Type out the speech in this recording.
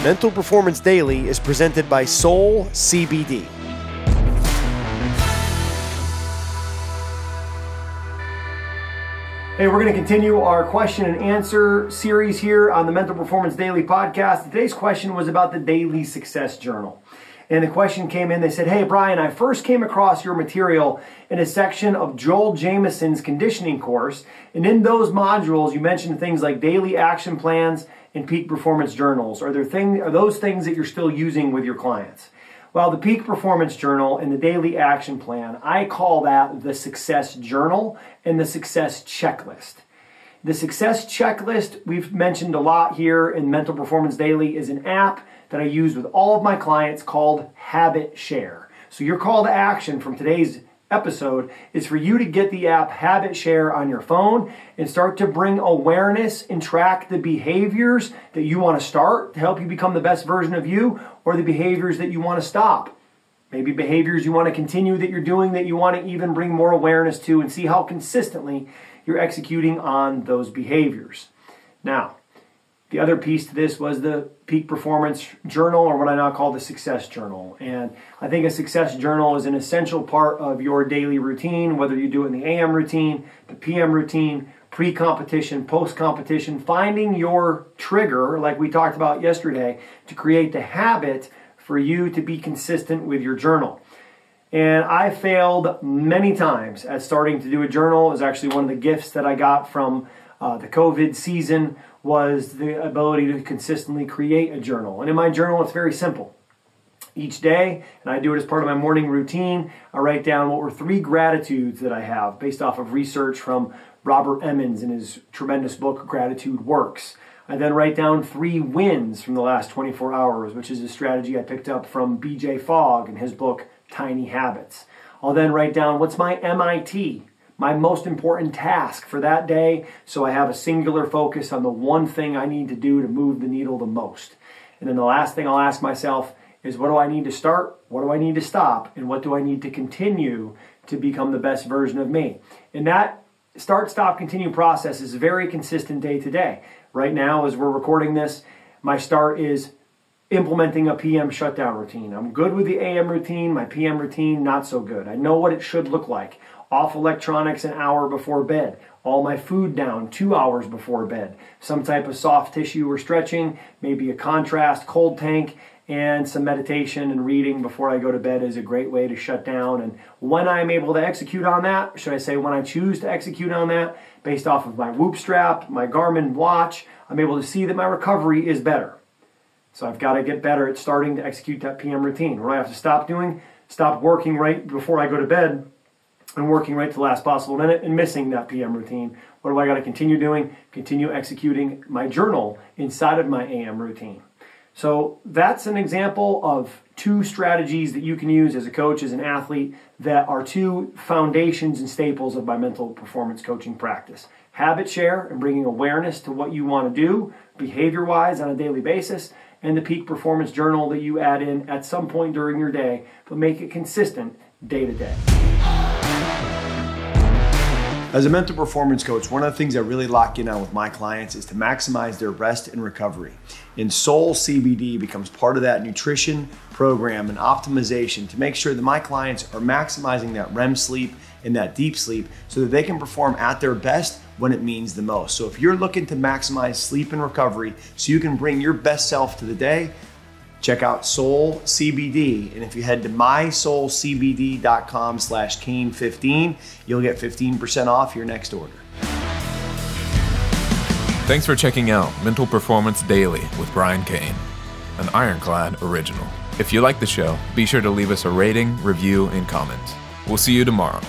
Mental Performance Daily is presented by Soul CBD. Hey, we're going to continue our question and answer series here on the Mental Performance Daily podcast. Today's question was about the Daily Success Journal. And the question came in, they said, hey, Brian, I first came across your material in a section of Joel Jamieson's conditioning course. And in those modules, you mentioned things like daily action plans and peak performance journals. Are those things that you're still using with your clients? Well, the peak performance journal and the daily action plan, I call that the success journal and the success checklist. The success checklist, we've mentioned a lot here in Mental Performance Daily, is an app that I use with all of my clients called Habit Share. So your call to action from today's episode is for you to get the app Habit Share on your phone and start to bring awareness and track the behaviors that you want to start to help you become the best version of you, or the behaviors that you want to stop. Maybe behaviors you want to continue that you're doing that you want to even bring more awareness to, and see how consistently you're executing on those behaviors. Now, the other piece to this was the Peak Performance Journal, or what I now call the Success Journal. And I think a Success Journal is an essential part of your daily routine, whether you do it in the AM routine, the PM routine, pre-competition, post-competition, finding your trigger, like we talked about yesterday, to create the habit for you to be consistent with your journal. And I failed many times at starting to do a journal. It was actually one of the gifts that I got from the COVID season, was the ability to consistently create a journal. And in my journal, it's very simple. Each day, and I do it as part of my morning routine, I write down what were 3 gratitudes that I have based off of research from Robert Emmons in his tremendous book, Gratitude Works. I then write down 3 wins from the last 24 hours, which is a strategy I picked up from BJ Fogg in his book, Tiny Habits. I'll then write down what's my MIT, my most important task for that day, so I have a singular focus on the one thing I need to do to move the needle the most. And then the last thing I'll ask myself is, what do I need to start? What do I need to stop? And what do I need to continue to become the best version of me? And that start, stop, continue process is very consistent day to day. Right now, as we're recording this, my start is implementing a PM shutdown routine. I'm good with the AM routine, my PM routine, not so good. I know what it should look like. Off electronics an hour before bed. All my food down 2 hours before bed. Some type of soft tissue or stretching, maybe a contrast cold tank, and some meditation and reading before I go to bed is a great way to shut down. And when I'm able to execute on that, should I say when I choose to execute on that, based off of my Whoop strap, my Garmin watch, I'm able to see that my recovery is better. So I've got to get better at starting to execute that PM routine. What do I have to stop doing? Stop working right before I go to bed and working right to the last possible minute and missing that PM routine. What do I got to continue doing? Continue executing my journal inside of my AM routine. So that's an example of 2 strategies that you can use as a coach, as an athlete, that are 2 foundations and staples of my mental performance coaching practice. Habit share and bringing awareness to what you want to do behavior-wise on a daily basis, and the peak performance journal that you add in at some point during your day, but make it consistent day to day. As a mental performance coach, one of the things I really lock in on with my clients is to maximize their rest and recovery. And Soul CBD becomes part of that nutrition program and optimization to make sure that my clients are maximizing that REM sleep and that deep sleep so that they can perform at their best when it means the most. So if you're looking to maximize sleep and recovery so you can bring your best self to the day, check out Soul CBD. And if you head to mysoulcbd.com/Cain15, you'll get 15% off your next order. Thanks for checking out Mental Performance Daily with Brian Cain, an IRONCLAD original. If you like the show, be sure to leave us a rating, review, and comment. We'll see you tomorrow.